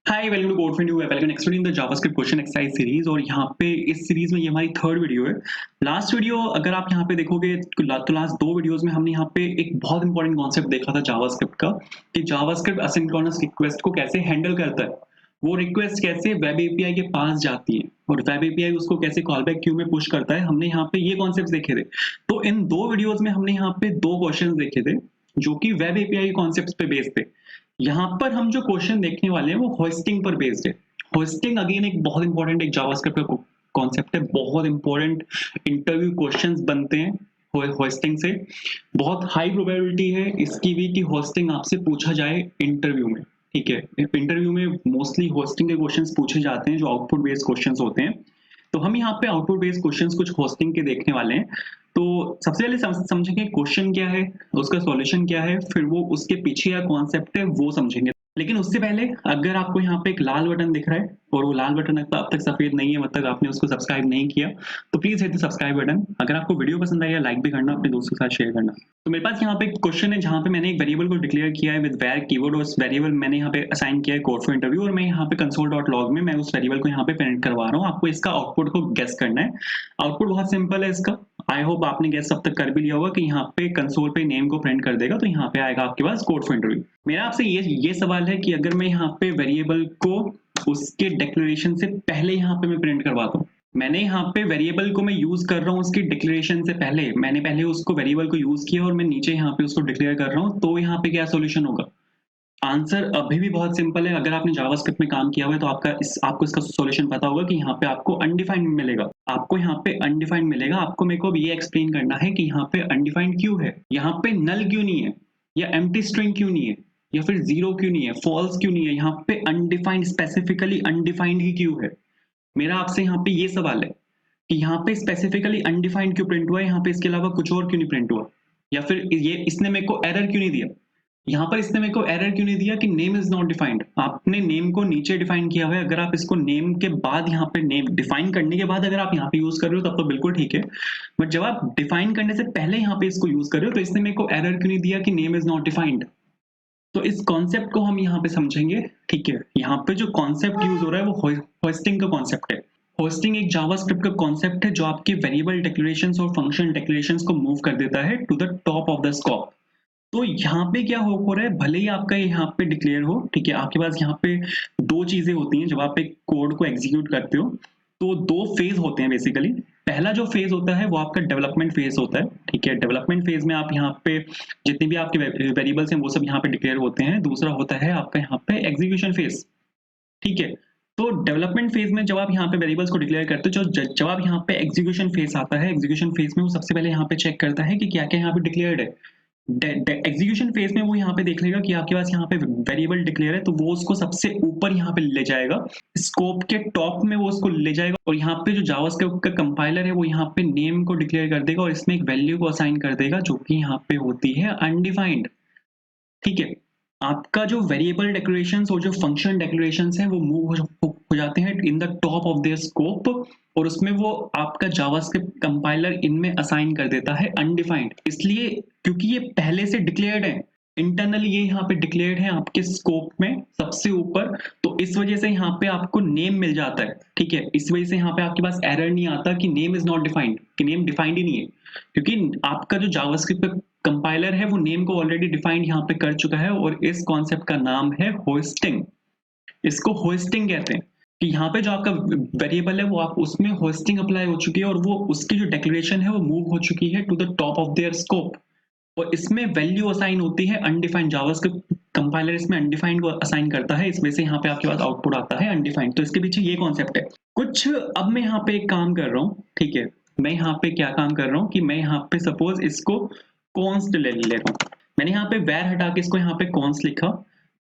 Hi welcome to code for new welcome explaining the JavaScript question exercise series. और यहाँ पे इस series में ये हमारी थर्ड वीडियो है। लास्ट वीडियो अगर आप यहाँ पे देखोगे तो लास्ट दो वीडियोस में हमने यहाँ पे एक बहुत इंपॉर्टेंट कॉन्सेप्ट देखा था जावास्क्रिप्ट का, कि जावास्क्रिप्ट असिंक्रोनस रिक्वेस्ट को कैसे हैंडल करता है, वो रिक्वेस्ट कैसे वेब एपीआई के पास जाती है और वेब एपीआई उसको कैसे कॉलबैक क्यू में पुश करता है। हमने यहाँ पे ये कॉन्सेप्ट देखे थे। तो इन दो वीडियोज में हमने यहाँ पे दो क्वेश्चन देखे थे जो कि वेब एपीआई कॉन्सेप्ट पे बेस्ड थे। यहाँ पर हम जो क्वेश्चन देखने वाले हैं वो होस्टिंग पर बेस्ड है। होस्टिंग अगेन एक बहुत इंपॉर्टेंट एक जावास्क्रिप्ट का कॉन्सेप्ट है। बहुत इंपॉर्टेंट इंटरव्यू क्वेश्चंस बनते हैं होस्टिंग से। बहुत हाई प्रोबेबिलिटी है इसकी भी कि होस्टिंग आपसे पूछा जाए इंटरव्यू में। ठीक है, इंटरव्यू में मोस्टली होस्टिंग के क्वेश्चंस पूछे जाते हैं जो आउटपुट बेस्ड क्वेश्चंस होते हैं। तो हम यहाँ पे आउटपुट बेस्ड क्वेश्चंस कुछ होस्टिंग के देखने वाले हैं। तो सबसे पहले समझेंगे क्वेश्चन क्या है, उसका सॉल्यूशन क्या है, फिर वो उसके पीछे का कॉन्सेप्ट है वो समझेंगे। लेकिन उससे पहले अगर आपको यहाँ पे एक लाल बटन दिख रहा है और वो लाल बटन अब तक सफेद नहीं है, मतलब आपने उसको सब्सक्राइब नहीं किया, तो please hit the subscribe button. अगर आपको वीडियो पसंद आई लाइक भी करना, अपने दोस्तों के साथ शेयर करना। तो मेरे पास यहाँ पे क्वेश्चन है जहाँ पे मैंने एक वेरिएबल को डिक्लेयर किया है विद वेर कीवर्ड, और उस वेरिएबल मैंने यहाँ पे असाइन किया है कोड फॉर इंटरव्यू, और मैं यहाँ पे console.log में मैं उस वेरिएबल को यहाँ पे प्रिंट करवा रहा हूँ। आपको इसका आउटपुट को गेस करना है। आउटपुट बहुत सिंपल है इसका। आई होप आपने गेस अब तक कर भी लिया होगा कि यहाँ पे कंसोल पे नेम को प्रिंट कर देगा, तो यहाँ पे आएगा आपके पास कोड फॉर इंटरव्यू। मेरा आपसे ये सवाल है कि अगर मैं यहाँ पे वेरिएबल को उसके डिक्लेरेशन से पहले यहाँ पे मैं प्रिंट करवाता हूँ, मैंने यहाँ पे वेरिएबल को मैं यूज कर रहा हूँ उसकी डिक्लेरेशन से पहले, मैंने पहले उसको वेरिएबल को यूज किया और मैं नीचे यहाँ पे उसको डिक्लेयर कर रहा हूँ, तो यहाँ पे क्या सोल्यूशन होगा? आंसर अभी भी बहुत सिंपल है। अगर आपने जावास्क्रिप्ट में काम किया हुआ है तो आपको इसका सॉल्यूशन पता होगा कि यहाँ पे आपको अनडिफाइंड मिलेगा। आपको यहाँ पे अनडिफाइंड मिलेगा। आपको मेरे को अब ये एक्सप्लेन करना है कि यहाँ पे अनडिफाइंड क्यों है, यहाँ पे नल क्यों नहीं है, या एम्प्टी स्ट्रिंग क्यों नहीं है, या फिर जीरो क्यों नहीं है, फॉल्स क्यों नहीं है। यहाँ पे अनडिफाइंड, स्पेसिफिकली अनडिफाइंड ही क्यों है? मेरा आपसे यहाँ पे ये सवाल है कि यहाँ पे स्पेसिफिकली अनडिफाइंड क्यों प्रिंट हुआ है, यहाँ पे इसके अलावा कुछ और क्यों नहीं प्रिंट हुआ, या फिर ये इसने मेरे को एरर क्यों नहीं दिया, यहाँ पर इसने मेरे को एरर क्यों नहीं दिया कि नेम इज नॉट डिफाइंड। आपने नेम को नीचे डिफाइन किया हुआ है। अगर आप इसको नेम के बाद यहाँ पे नेम डिफाइन करने के बाद अगर आप यहाँ पे यूज कर रहे हो तब तो बिल्कुल ठीक है, बट जब आप डिफाइन करने से पहले यहाँ पे इसको यूज कर रहे हो तो इसने मेरे को एरर क्यों नहीं दिया कि नेम इज नॉट डिफाइंड। तो इस कॉन्सेप्ट को हम यहाँ पे समझेंगे। ठीक है, यहाँ पे जो कॉन्सेप्ट यूज हो रहा है वो होस्टिंग का कॉन्सेप्ट है। होस्टिंग एक जावास्क्रिप्ट का कॉन्सेप्ट है जो आपके वेरिएबल डिक्लेरेशंस और फंक्शन डिक्लेरेशंस को मूव कर देता है to the top of the scope. तो यहाँ पे क्या हो रहा है, भले ही आपका यहाँ पे डिक्लेयर हो, ठीक है, आपके पास यहाँ पे दो चीजें होती हैं जब आप एक कोड को एग्जीक्यूट करते हो। तो दो फेज होते हैं बेसिकली। पहला जो फेज होता है वो आपका डेवलपमेंट फेज होता है। ठीक है, डेवलपमेंट फेज में आप यहाँ पे जितने भी आपके वेरिएबल्स हैं वो सब यहाँ पे डिक्लेयर होते हैं। दूसरा होता है आपका यहाँ पे एग्जीक्यूशन फेज। ठीक है, तो डेवलपमेंट फेज में जब आप यहाँ पे वेरिएबल्स को डिक्लेयर करते हो, जब आप यहाँ पे एग्जीक्यूशन फेज आता है, एग्जीक्यूशन फेज में वो सबसे पहले यहाँ पे चेक करता है कि क्या क्या यहाँ पे डिक्लेयर्ड है। एग्जीक्यूशन फेज में वो यहाँ पे देख लेगा कि आपके पास यहाँ पे वेरिएबल डिक्लेयर है, तो वो उसको सबसे ऊपर यहाँ पे ले जाएगा, स्कोप के टॉप में वो उसको ले जाएगा, और यहाँ पे जो जावास्क्रिप्ट का कंपाइलर है वो यहाँ पे नेम को डिक्लेयर कर देगा और इसमें एक वैल्यू को असाइन कर देगा जो कि यहाँ पे होती है अनडिफाइंड। ठीक है, आपका जो वेरिएबल डिक्लेरेशंस और जो फंक्शन डिक्लेरेशंस हैं वो मूव हो जाते हैं in the top of their scope, और उसमें वो आपका जावास्क्रिप्ट कंपाइलर इनमें असाइन कर देता है अनडिफाइंड। इसलिए क्योंकि ये पहले से डिक्लेयर्ड है, इंटरनली ये यहाँ पे डिक्लेयर्ड है आपके स्कोप में सबसे ऊपर, तो इस वजह से यहाँ पे आपको नेम मिल जाता है। ठीक है, इस वजह से यहाँ पे आपके पास एरर नहीं आता कि नेम इज नॉट डिफाइंड, कि नेम डिफाइंड ही नहीं है, क्योंकि आपका जो जावास्क्रिप्ट कंपाइलर है वो नेम को ऑलरेडी डिफाइंड यहाँ पे कर चुका है। और इस कॉन्सेप्ट का नाम है होस्टिंग। इसको होस्टिंग कहते हैं कि यहाँ पे जो आपका वेरिएबल है वो आप उसमें होस्टिंग अप्लाई हो चुकी है और वो उसकी जो डिक्लेरेशन है वो मूव हो चुकी है to the top of their scope, और इसमें वैल्यू असाइन होती है अनडिफाइंड। जावास्क्रिप्ट कंपाइलर इसमें अनडिफाइंड को असाइन करता है, इस वजह से यहाँ पे आपके पास आउटपुट आता है अनडिफाइंड। तो इसके पीछे ये कॉन्सेप्ट है कुछ। अब मैं यहाँ पे एक काम कर रहा हूँ। ठीक है, मैं यहाँ पे क्या काम कर रहा हूँ कि मैं यहाँ पे सपोज इसको कॉन्स्ट ले रहा हूँ। मैंने यहाँ पे वैर हटा के इसको यहाँ पे कॉन्स्ट लिखा।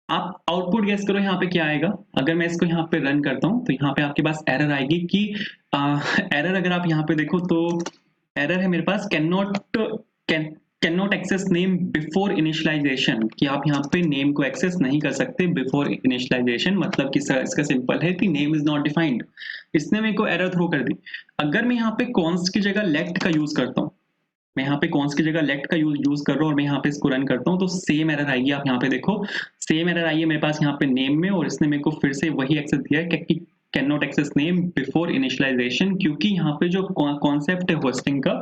आप आउटपुट गेस करो यहाँ पे क्या आएगा। अगर मैं इसको यहाँ पे रन करता हूँ तो यहाँ पे आपके पास एरर आएगी कि एरर, अगर आप यहाँ पे देखो तो एरर है मेरे पास can not access name before initialization, कि आप यहाँ पे नेम को एक्सेस नहीं कर सकते बिफोर इनिशियलाइजेशन। मतलब कि सर इसका सिंपल है कि नेम इज नॉट डिफाइंड। इसने मेरे को एरर थ्रो कर दी। अगर मैं यहाँ पे कॉन्स्ट की जगह लेट का यूज करता हूँ मैं यहाँ पे कॉन्स की जगह लेट का यूज कर रहा हूँ और मैं यहाँ पे इसको रन करता हूँ तो सेम एरर आएगी। आप यहाँ पे देखो सेम एरर आई है मेरे पास यहाँ पे नेम में, और इसने मेरे को फिर से वही एक्सेस दिया है कि can not access name before initialization, क्योंकि यहाँ पे जो कॉन्सेप्ट है होस्टिंग का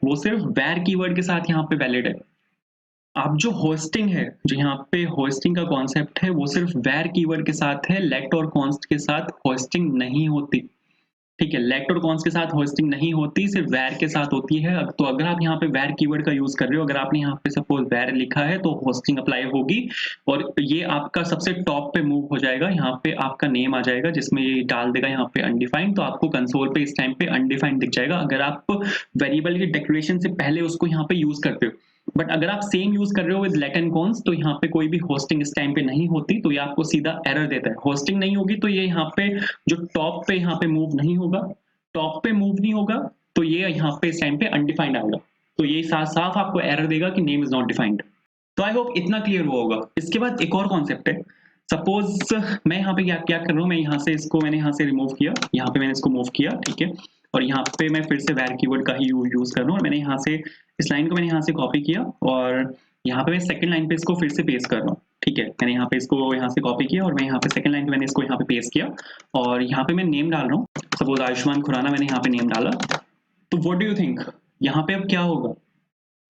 वो सिर्फ where कीवर्ड के साथ यहाँ पे वैलिड है। आप जो होस्टिंग है, जो यहाँ पे होस्टिंग का कॉन्सेप्ट है वो सिर्फ where कीवर्ड के साथ है, लेट और कॉन्स्ट के साथ होस्टिंग नहीं होती। ठीक है, लेट और कॉन्स के साथ होस्टिंग नहीं होती, सिर्फ वैर के साथ होती है। तो अगर आप यहाँ पे वैर कीवर्ड का यूज कर रहे हो, अगर आपने यहाँ पे सपोज वैर लिखा है तो होस्टिंग अप्लाई होगी और ये आपका सबसे टॉप पे मूव हो जाएगा। यहाँ पे आपका नेम आ जाएगा जिसमें ये डाल देगा यहाँ पे अनडिफाइंड, तो आपको कंसोल पे इस टाइम पे अनडिफाइंड दिख जाएगा अगर आप वेरिएबल की डिक्लेरेशन से पहले उसको यहाँ पे यूज करते हो। बट अगर आप सेम यूज कर रहे हो विद लेट एंड कॉन्स तो यहाँ पे कोई भी होस्टिंग इस टाइम पे नहीं होती, तो ये आपको सीधा एरर देता है। होस्टिंग नहीं होगी तो ये यहाँ पे जो टॉप पे यहाँ पे मूव नहीं होगा, टॉप पे मूव नहीं होगा तो ये यहाँ पे इस टाइम पे अनडिफाइंड आएगा, तो ये साफ साफ आपको एरर देगा कि नेम इज नॉट डिफाइंड। तो आई होप इतना क्लियर हुआ होगा। इसके बाद एक और कॉन्सेप्ट है, सपोज मैं यहाँ पे क्या क्या कर रहा हूँ, मैं यहाँ से इसको मैंने यहाँ से रिमूव किया, यहाँ पे मैंने इसको मूव किया, ठीक है, और यहाँ पे मैं फिर से वैर कीवर्ड का ही यूज कर रहा हूँ और मैंने यहाँ से इस लाइन को मैंने यहाँ से कॉपी किया और यहाँ पे मैं सेकंड लाइन पे इसको फिर से पेस्ट कर रहा हूँ। ठीक है, मैंने यहाँ पे इसको यहाँ से कॉपी किया और मैं यहाँ पे सेकंड लाइन पे मैंने इसको यहाँ पे पेस्ट किया और यहाँ पे मैं नेम डाल रहा हूँ, सपोज आयुष्मान खुराना मैंने यहाँ पे नेम डाला। तो व्हाट डू यू थिंक यहाँ पे अब क्या होगा?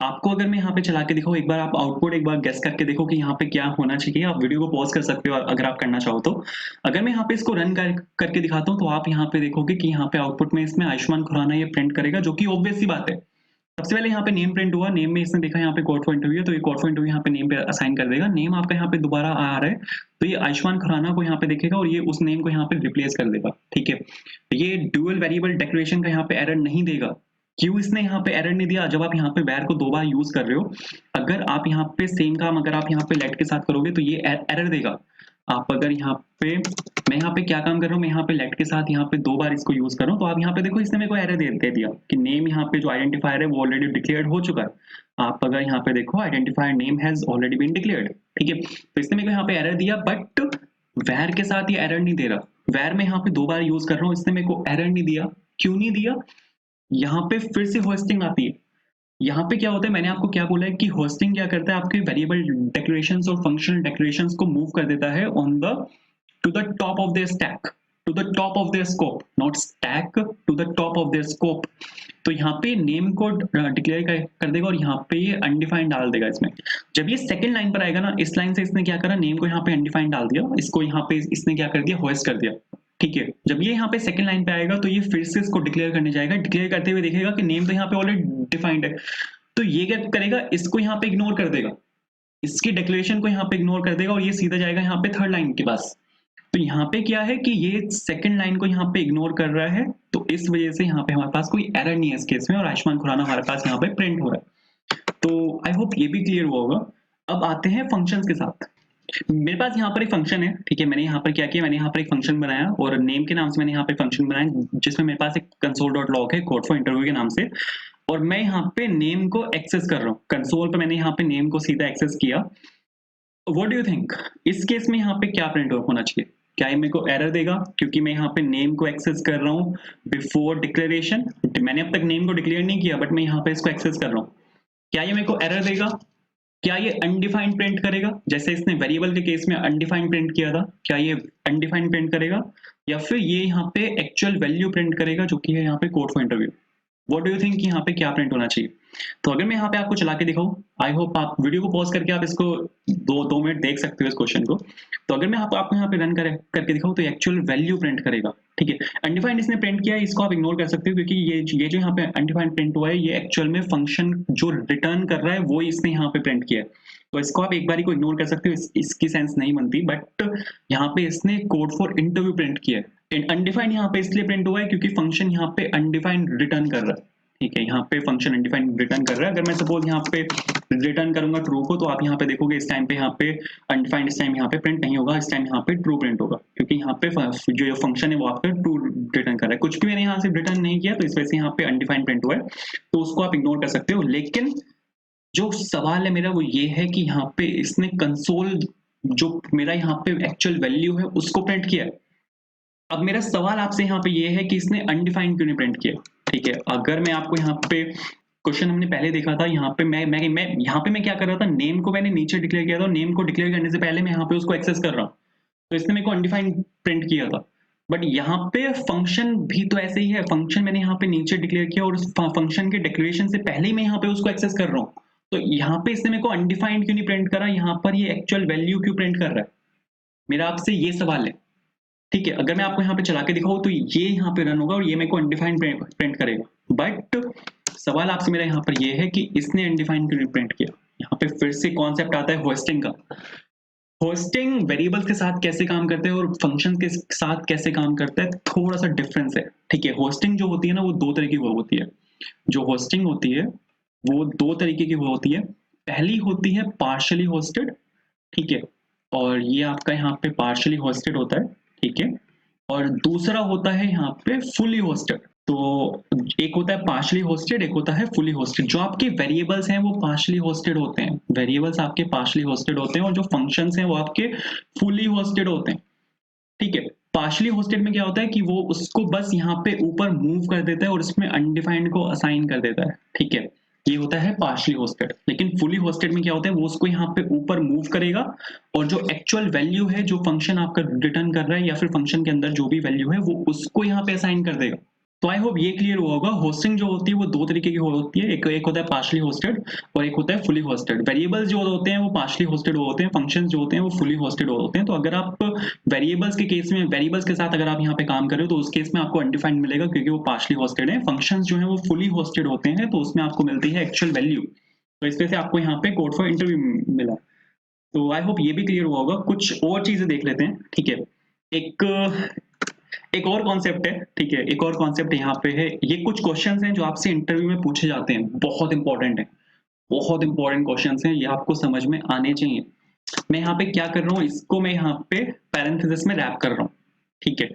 आपको अगर मैं यहाँ पे चला के दिखाऊं, एक बार आप आउटपुट एक बार गेस करके देखो कि यहाँ पे क्या होना चाहिए। आप वीडियो को पॉज कर सकते हो अगर आप करना चाहो तो। अगर मैं यहाँ पे इसको रन करके दिखाता हूँ तो आप यहाँ पे देखोगे कि यहाँ पे आउटपुट में इसमें आयुष्मान खुराना ये प्रिंट करेगा, जो कि ऑब्वियस सी बात है। सबसे पहले यहाँ पे नेम प्रिंट हुआ, नेम में इसने देखा यहाँ पे कोड फॉर इंटरव्यू है तो ये कोड फॉर इंटरव्यू यहाँ पे नेम पे असाइन कर देगा। नेम आपका यहाँ पे दोबारा आ रहा है तो ये आयुष्मान खुराना को यहाँ पे देखेगा और ये उस नेम को यहाँ पे रिप्लेस कर देगा। ठीक है, ये ड्यूअल वेरिएबल डिक्लेरेशन का यहाँ पे एरर नहीं देगा। क्यों इसने यहाँ पे एरर नहीं दिया? जब आप यहाँ पे वैर को दो बार यूज कर रहे हो, अगर आप यहाँ पे सेम काम अगर आप यहाँ पे लेट के साथ करोगे तो ये एरर देगा। आप अगर यहाँ पे, मैं यहाँ पे क्या काम कर रहा हूँ, मैं यहाँ पे लेट के साथ यहाँ पे दो बार इसको यूज कर रहा हूँ तो आप यहाँ पे देखो इसने मेरे को एरर दे दिया कि नेम यहाँ पे जो आइडेंटिफायर है वो ऑलरेडी डिक्लेयर्ड हो चुका है। आप अगर यहाँ पे देखो identifier name has already been declared. ठीक है, तो इसने मेरे को यहाँ पे एरर दिया, बट वैर के साथ ये एरर नहीं दे रहा। वैर में यहाँ पे दो बार यूज कर रहा हूँ, इसने मेरे को एरर नहीं दिया। क्यों नहीं दिया? यहाँ पे फिर से होस्टिंग आती है। यहाँ पे क्या होता है, मैंने आपको क्या बोला है कि होस्टिंग क्या करता है, आपके वेरिएबल डिक्लेरेशंस और फंक्शनल डिक्लेरेशंस को मूव कर देता है on the to the top of their stack, to the top of their scope, not stack, to the top of their scope. तो यहाँ पे नेम को डिक्लेयर कर देगा और यहाँ पे ये अनडिफाइंड डाल देगा इसमें। जब ये सेकंड लाइन पर आएगा ना, इस लाइन से इसने क्या करा, नेम को यहाँ पे अनडिफाइंड डाल दिया, इसको यहाँ पे इसने क्या कर दिया, होस्ट कर दिया। ठीक है, जब ये यहाँ पे सेकंड लाइन पे आएगा तो ये फिर से इसको डिक्लेयर करने जाएगा। डिक्लेयर करते हुए देखेगा कि नेम तो यहाँ पे ऑलरेडी डिफाइंड है, तो ये क्या करेगा, इसको यहाँ पे इग्नोर कर देगा, इसकी डिक्लेरेशन को यहाँ पे इग्नोर कर देगा और ये सीधा जाएगा यहाँ पे थर्ड लाइन के पास। तो यहाँ पे क्या है कि ये सेकंड लाइन को यहाँ पे इग्नोर कर रहा है, तो इस वजह से यहाँ पे हमारे पास कोई एरर नहीं है इस केस में और आयुष्मान खुराना हमारे पास यहाँ पे प्रिंट हो रहा है। तो आई होप ये भी क्लियर हुआ होगा। अब आते हैं फंक्शंस के साथ। मेरे पास यहाँ पर एक फंक्शन है, ठीक है, मैंने यहाँ पर क्या किया, मैंने यहाँ पर एक फंक्शन बनाया और नेम के नाम से मैंने यहाँ पे फंक्शन बनाया जिसमें मेरे पास एक console.log है कोड फॉर इंटरव्यू के नाम से, और मैं यहाँ पे नेम को एक्सेस कर रहा हूँ कंसोल पे। मैंने यहाँ पे नेम को सीधा एक्सेस किया। व्हाट डू यू थिंक इस केस में यहाँ पे क्या प्रिंट होना चाहिए? क्या ये मेरे को एरर देगा क्योंकि मैं यहाँ पे नेम को एक्सेस कर रहा हूँ बिफोर डिक्लेरेशन? मैंने अब तक नेम को डिक्लेयर नहीं किया बट मैं यहाँ पे इसको एक्सेस कर रहा हूँ। क्या ये मेरे को एरर देगा? क्या ये अनडिफाइंड प्रिंट करेगा जैसे इसने वेरिएबल के केस में अनडिफाइंड प्रिंट किया था? क्या ये अनडिफाइंड प्रिंट करेगा या फिर ये यहाँ पे एक्चुअल वैल्यू प्रिंट करेगा जो कि है यहाँ पे code for interview? What do you think यहाँ पे क्या प्रिंट होना चाहिए? तो अगर मैं यहाँ पे आपको चला के दिखाऊं, आई होप आप वीडियो को पॉज करके आप इसको दो मिनट देख सकते हो इस क्वेश्चन को। तो अगर मैं आपको यहाँ पे रन करके दिखाऊं तो एक्चुअल वैल्यू प्रिंट करेगा। ठीक है, अनडिफाइंड इसने प्रिंट किया है, इसको आप इग्नोर कर सकते हो क्योंकि ये जो यहाँ पे अनडिफाइंड प्रिंट हुआ है ये एक्चुअल में फंक्शन जो रिटर्न कर रहा है वो इसने यहाँ पे प्रिंट किया है। तो इसको आप एक बार को इग्नोर कर सकते हो, इसकी सेंस नहीं बनती, बट यहाँ पे इसने कोड फॉर इंटरव्यू प्रिंट किया है। अनडिफाइंड यहाँ पे इसलिए प्रिंट हुआ है क्योंकि फंक्शन यहाँ पे अनडिफाइंड रिटर्न कर रहा है। ठीक है, यहाँ पे फंक्शन अनडिफाइंड रिटर्न कर रहा है। अगर मैं सपोज यहाँ पे रिटर्न करूंगा ट्रू को तो आप यहाँ पे देखोगे इस टाइम पे यहाँ पे अनडिफाइंड इस टाइम यहाँ पे प्रिंट नहीं होगा, इस टाइम यहाँ पे ट्रू प्रिंट होगा क्योंकि यहाँ पे जो फंक्शन है वो आपका ट्रू रिटर्न कर रहा है। कुछ भी मैंने यहाँ से रिटर्न नहीं किया तो इस वजह से यहाँ पे अनडिफाइंड प्रिंट हुआ है, तो उसको आप इग्नोर कर सकते हो। लेकिन जो सवाल है मेरा वो ये है कि यहाँ पे इसने कंसोल जो मेरा यहाँ पे एक्चुअल वैल्यू है उसको प्रिंट किया है। अब मेरा सवाल आपसे यहाँ पे ये है कि इसने अनडिफाइंड क्यों नहीं प्रिंट किया? ठीक है, अगर मैं आपको यहाँ पे क्वेश्चन हमने पहले देखा था, यहाँ पे मैं क्या कर रहा था, नेम को मैंने नीचे डिक्लेयर किया था, नेम को डिक्लेयर करने से पहले मैं यहाँ पे उसको एक्सेस कर रहा हूँ, तो इसने मेरे को अनडिफाइंड प्रिंट किया था। बट यहाँ पे फंक्शन भी तो ऐसे ही है, फंक्शन मैंने यहाँ पे नीचे डिक्लेयर किया और उस फंक्शन के डिक्लेरेशन से पहले ही मैं यहाँ पे उसको एक्सेस कर रहा हूँ, तो यहाँ पे इसने मेरे को अनडिफाइंड क्यों नहीं प्रिंट करा, यहाँ पर ये एक्चुअल वैल्यू क्यों प्रिंट कर रहा है, मेरा आपसे ये सवाल है। ठीक है, अगर मैं आपको यहाँ पे चला के दिखाऊं तो ये यहाँ पे रन होगा और ये मेरे को अनडिफाइंड प्रिंट करेगा, बट सवाल आपसे मेरा यहाँ पर ये है कि इसने अनडिफाइंड क्यों प्रिंट किया। यहाँ पे फिर से कॉन्सेप्ट आता है होस्टिंग का। होस्टिंग वेरिएबल्स के साथ कैसे काम करते हैं और फंक्शन के साथ कैसे काम करता है, थोड़ा सा डिफरेंस है। ठीक है, होस्टिंग जो होती है ना वो दो तरीके की होती है, जो होस्टिंग होती है वो दो तरीके की होती है। पहली होती है पार्शियली होस्टेड, ठीक है, और ये आपका यहाँ पे पार्शियली होस्टेड होता है, ठीक है, और दूसरा होता है यहाँ पे फुली होस्टेड। तो एक होता है पार्शियली होस्टेड, एक होता है फुली होस्टेड। जो आपके वेरिएबल्स हैं वो पार्शियली होस्टेड होते हैं, वेरिएबल्स आपके पार्शियली होस्टेड होते हैं, और जो फंक्शंस हैं वो आपके फुली होस्टेड होते हैं। ठीक है, पार्शियली होस्टेड में क्या होता है कि वो उसको बस यहाँ पे ऊपर मूव कर देता है और इसमें अनडिफाइंड को असाइन कर देता है। ठीक है, ये होता है पार्शियली होस्टेड। लेकिन फुली होस्टेड में क्या होता है, वो उसको यहाँ पे ऊपर मूव करेगा और जो एक्चुअल वैल्यू है, जो फंक्शन आपका रिटर्न कर रहा है या फिर फंक्शन के अंदर जो भी वैल्यू है वो उसको यहाँ पे असाइन कर देगा। तो आई होप ये क्लियर हुआ होगा। होस्टिंग जो होती है वो दो तरीके की होती है, एक होता है पार्शियली होस्टेड और एक होता है फुली होस्टेड। वेरिएबल्स जो होते हैं वो पार्शियली होस्टेड होते हैं, फंक्शंस जो होते हैं वो फुली होस्टेड होते हैं। तो अगर आप वेरिएबल्स के केस में, वेरिएबल्स के साथ अगर आप यहाँ पे काम कर रहे हो तो उस केस में आपको अनडिफाइंड मिलेगा क्योंकि वो पार्शियली होस्टेड है। फंक्शंस जो है वो फुली होस्टेड होते हैं, तो उसमें आपको मिलती है एक्चुअल वैल्यू। तो इस वजह से आपको यहाँ पे कोड फॉर इंटरव्यू मिला। तो आई होप ये भी क्लियर हुआ होगा। कुछ और चीजें देख लेते हैं। ठीक है, एक और कॉन्सेप्ट है। ठीक है, एक और कॉन्सेप्ट यहाँ पे है, ये कुछ क्वेश्चंस हैं जो आपसे इंटरव्यू में पूछे जाते हैं, बहुत इंपॉर्टेंट है, बहुत इंपॉर्टेंट क्वेश्चंस हैं, ये आपको समझ में आने चाहिए। मैं यहाँ पे क्या कर रहा हूँ, इसको मैं यहाँ पे पैरेंथेसिस में रैप कर रहा हूँ। ठीक है,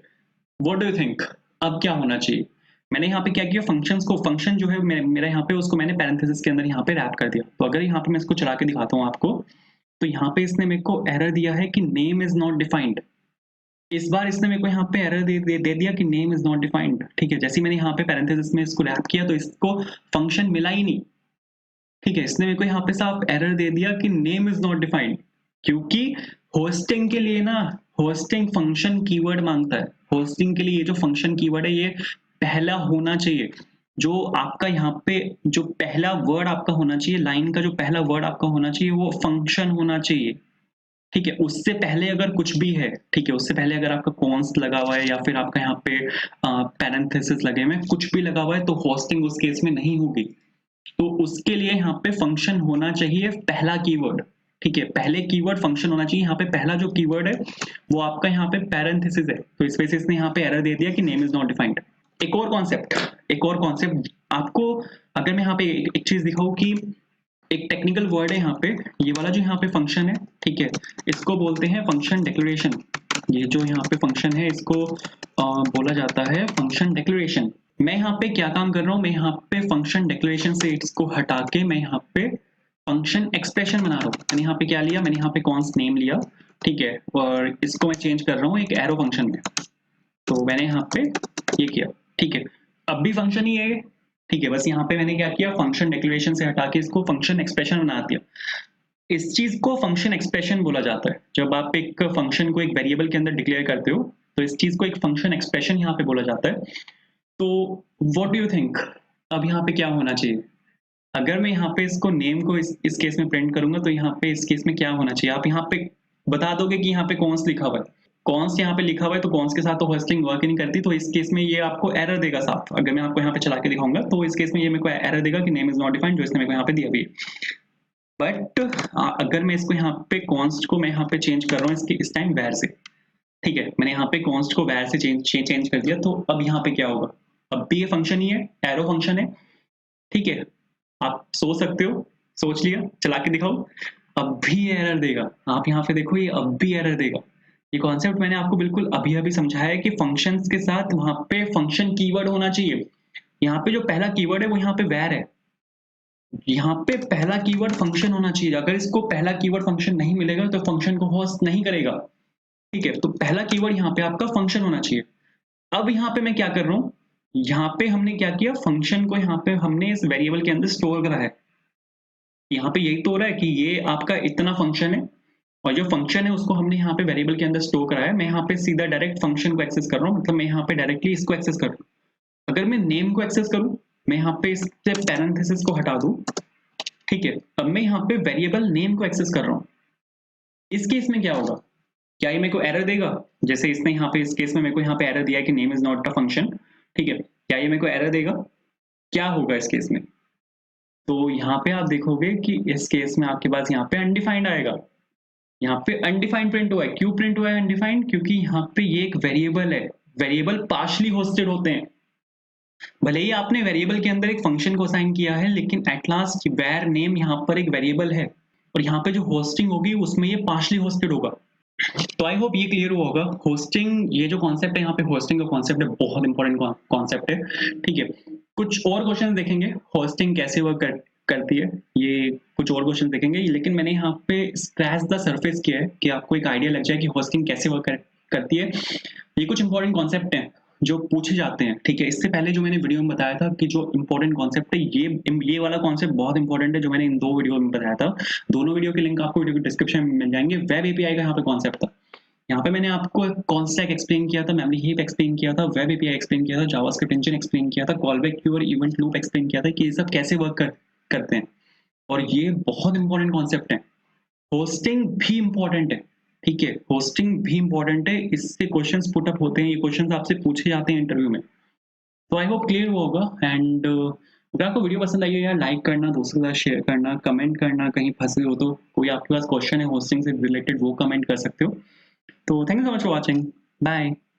व्हाट डू यू थिंक, अब क्या होना चाहिए। मैंने यहाँ पे क्या किया, फंक्शंस को, फंक्शन जो है मेरा यहाँ पे उसको मैंने पैरेंथेसिस के अंदर यहाँ पे रैप कर दिया। तो अगर यहाँ पे मैं इसको चला के दिखाता हूँ आपको, तो यहाँ पे इसने मेरे को एरर दिया है कि नेम इज नॉट डिफाइंड। इस बार इसने मेरे को यहाँ पे एरर दे दिया कि नेम इज नॉट डिफाइंड। ठीक है, जैसे मैंने यहाँ पे पैरेंथेसिस में इसको रैप किया तो इसको फंक्शन मिला ही नहीं। ठीक है, इसने मेरे को यहाँ पे साफ एरर दे दिया कि नेम इज नॉट डिफाइंड, क्योंकि होस्टिंग के लिए ना, होस्टिंग फंक्शन कीवर्ड मांगता है। होस्टिंग के लिए ये जो फंक्शन कीवर्ड है ये पहला होना चाहिए। जो आपका यहाँ पे जो पहला वर्ड आपका होना चाहिए, लाइन का जो पहला वर्ड आपका होना चाहिए वो फंक्शन होना चाहिए। ठीक है, उससे पहले अगर कुछ भी है, ठीक है, उससे पहले अगर आपका कॉन्स्ट लगा हुआ है या फिर आपका यहाँ पे पैरेंथेसिस लगे हुए हैं, कुछ भी लगा हुआ है, तो होस्टिंग उस केस में नहीं होगी। तो उसके लिए यहाँ पे फंक्शन होना चाहिए पहला कीवर्ड। ठीक है, पहले कीवर्ड फंक्शन होना चाहिए। यहाँ पे पहला जो कीवर्ड है वो आपका यहाँ पे पैरेंथेसिस है, तो इस वजह से इसने यहाँ पे एरर दे दिया कि नेम इज नॉट डिफाइंड। एक और कॉन्सेप्ट आपको, अगर मैं यहाँ पे एक चीज दिखाऊं कि एक टेक्निकल वर्ड है यहाँ पे, ये वाला जो यहाँ पे फंक्शन है, ठीक है, इसको बोलते हैं फंक्शन डिक्लेरेशन। ये जो यहाँ पे फंक्शन है इसको बोला जाता है फंक्शन डिक्लेरेशन। मैं यहाँ पे क्या काम कर रहा हूँ, मैं यहाँ पे फंक्शन डिक्लेरेशन से इसको हटा के मैं यहाँ पे फंक्शन एक्सप्रेशन बना रहा हूँ। मैंने यहाँ पे क्या लिया, मैंने यहाँ पे कॉन्स्ट नेम लिया, ठीक है, और इसको मैं चेंज कर रहा हूँ एक एरो फंक्शन में। तो मैंने यहाँ पे ये किया, ठीक है, अब भी फंक्शन ही है। ठीक है, बस यहाँ पे मैंने क्या किया, फंक्शन डिक्लेरेशन से हटा के इसको फंक्शन एक्सप्रेशन बना दिया। इस चीज को फंक्शन एक्सप्रेशन बोला जाता है। जब आप एक फंक्शन को एक वेरिएबल के अंदर डिक्लेयर करते हो तो इस चीज को एक फंक्शन एक्सप्रेशन यहाँ पे बोला जाता है। तो व्हाट डू यू थिंक, अब यहाँ पे क्या होना चाहिए। अगर मैं यहाँ पे इसको नेम को इस केस में प्रिंट करूंगा तो यहाँ पे इस केस में क्या होना चाहिए, आप यहाँ पे बता दोगे कि यहाँ पे कॉन्स लिखा हुआ है। कॉन्स यहाँ पे लिखा हुआ है तो कॉन्स के साथ तो होस्टिंग वर्क ही नहीं करती, तो इस केस में ये आपको एरर देगा साफ। अगर मैं आपको यहाँ पे चला के दिखाऊंगा तो इस केस में ये मेरे को एरर देगा कि नेम इज नॉट डिफाइंड, जो इसने मेरे को यहाँ पे दिया भी है। बट अगर मैं इसको यहाँ पे कॉन्स्ट को मैं यहाँ पे चेंज कर रहा हूँ इसके इस टाइम वैर से, ठीक है, मैंने यहाँ पे कॉन्स्ट को वैर से चेंज कर दिया, तो अब यहाँ पे क्या होगा, अब भी ये फंक्शन ही है, एरो फंक्शन है। ठीक है, आप सोच सकते हो, सोच लिया, चला के दिखाओ, अब भी एरर देगा। आप यहाँ पे देखो, ये अब भी एरर देगा। ये कॉन्सेप्ट मैंने आपको बिल्कुल अभी अभी समझाया है कि फंक्शंस के साथ वहां पे फंक्शन कीवर्ड होना चाहिए। यहाँ पे जो पहला कीवर्ड है वो यहाँ पे वैर है, यहाँ पे पहला कीवर्ड फंक्शन होना चाहिए। अगर इसको पहला कीवर्ड फंक्शन नहीं मिलेगा तो फंक्शन को होस्ट नहीं करेगा। ठीक है, तो पहला कीवर्ड यहाँ पे आपका फंक्शन होना चाहिए। अब यहाँ पे मैं क्या कर रहा हूँ, यहाँ पे हमने क्या किया, फंक्शन को यहाँ पे हमने इस वेरिएबल के अंदर स्टोर करा है। यहाँ पे यही तो हो रहा है कि ये आपका इतना फंक्शन है और जो फंक्शन है उसको हमने यहाँ पे वेरिएबल के अंदर स्टोर करा है। मैं यहाँ पे सीधा डायरेक्ट फंक्शन को एक्सेस कर रहा हूँ, मतलब मैं यहाँ पे डायरेक्टली इसको एक्सेस कर रहा हूँ। अगर मैं नेम को एक्सेस करूँ, मैं यहाँ पे इससे पैरेंथेसिस को हटा दूँ, ठीक है, अब मैं यहाँ पे वेरिएबल नेम को एक्सेस कर रहा हूँ। इस केस में क्या होगा, क्या ये मेरे को एरर देगा? जैसे इसने यहाँ पे इस केस में मेरे को यहाँ पे एरर दिया है कि name is not a function, ठीक है, क्या ये मेरे को एरर देगा? क्या होगा इस केस में? तो यहाँ पे आप देखोगे कि इस केस में आपके पास यहाँ पे अनडिफाइंड आएगा। यहाँ पे अनडिफाइंड प्रिंट हुआ है। क्यों प्रिंट हुआ है अनडिफाइंड? क्योंकि यहाँ पे ये एक वेरिएबल है। वेरिएबल पार्शली होस्टेड होते हैं। भले ही आपने वेरिएबल के अंदर एक फंक्शन को असाइन किया है, लेकिन एट लास्ट var नेम यहाँ पर एक वेरिएबल है और यहाँ पे जो होस्टिंग होगी उसमें ये पार्शली होस्टेड होगा। तो आई होप ये क्लियर हुआ होगा। होस्टिंग, ये जो कॉन्सेप्ट है यहाँ पे, होस्टिंग का कॉन्सेप्ट है, बहुत इंपॉर्टेंट कॉन्सेप्ट है, ठीक है। कुछ और क्वेश्चन देखेंगे होस्टिंग कैसे वर्क करती है, ये कुछ और क्वेश्चन देखेंगे, लेकिन मैंने यहाँ पे स्क्रैच द सरफेस किया है कि आपको एक आइडिया लग जाए कि होस्टिंग कैसे वर्क करती है। ये कुछ इंपॉर्टेंट कॉन्सेप्ट हैं जो पूछे जाते हैं, ठीक है। इससे पहले जो मैंने वीडियो में बताया था कि जो इंपॉर्टेंट कॉन्सेप्ट है, ये वाला कॉन्सेप्ट बहुत इंपॉर्टेंट है जो मैंने इन 2 वीडियो में बताया था। दोनों वीडियो के लिंक आपको वीडियो के डिस्क्रिप्शन में मिल जाएंगे। वेब एपीआई का यहाँ पे कॉन्सेप्ट था। यहाँ पे मैंने आपको कॉल स्टैक एक्सप्लेन किया था, मेमोरी हीप एक्सप्लेन किया था, वेब एपीआई एक्सप्लेन किया था, जावास्क्रिप्ट इंजन एक्सप्लेन किया था, कॉलबैक क्यू और इवेंट लूप एक्सप्लेन किया था कि ये सब कैसे वर्क करते हैं। और ये बहुत इंपॉर्टेंट कॉन्सेप्ट है। होस्टिंग भी इंपॉर्टेंट है, ठीक है, होस्टिंग भी इंपॉर्टेंट है। इससे क्वेश्चंस पुट अप होते हैं, ये क्वेश्चंस आपसे पूछे जाते हैं इंटरव्यू में। तो आई होप क्लियर हुआ होगा। एंड अगर आपको वीडियो पसंद आई है यार, लाइक करना, दोस्तों के साथ शेयर करना, कमेंट करना, कहीं फंसे हो तो कोई आपके पास क्वेश्चन है होस्टिंग से रिलेटेड वो कमेंट कर सकते हो। तो thank you so much for watching, bye.